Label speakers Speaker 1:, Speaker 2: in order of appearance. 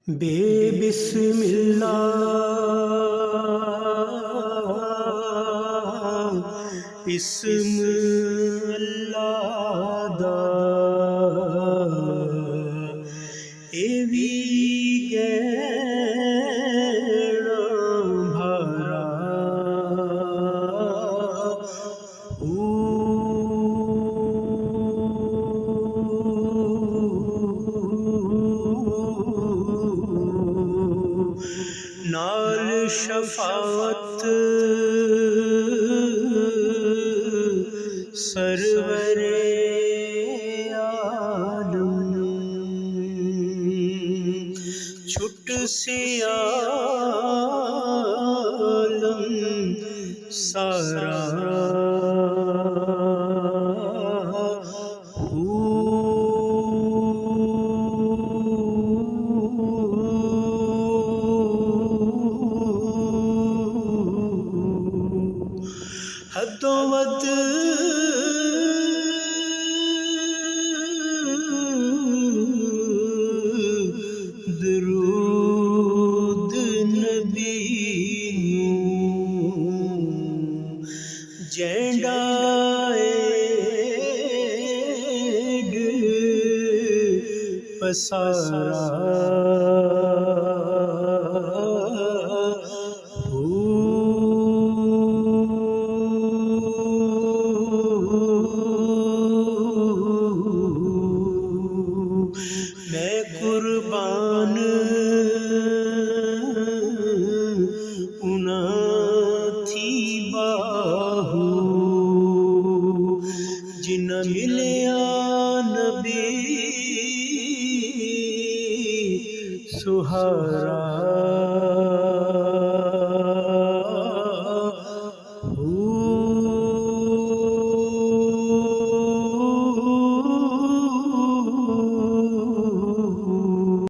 Speaker 1: بے بسم اللہ اسم اللہ دا ایوی گیڑا بھرا نال شفاعت سرور عالم چھٹ سے عالم سارا حدوں ود درود نبی نوں جینڈا ایڈ پسارا میں قربان اُنا تھی باہو جنہ ملیا نبی سہارا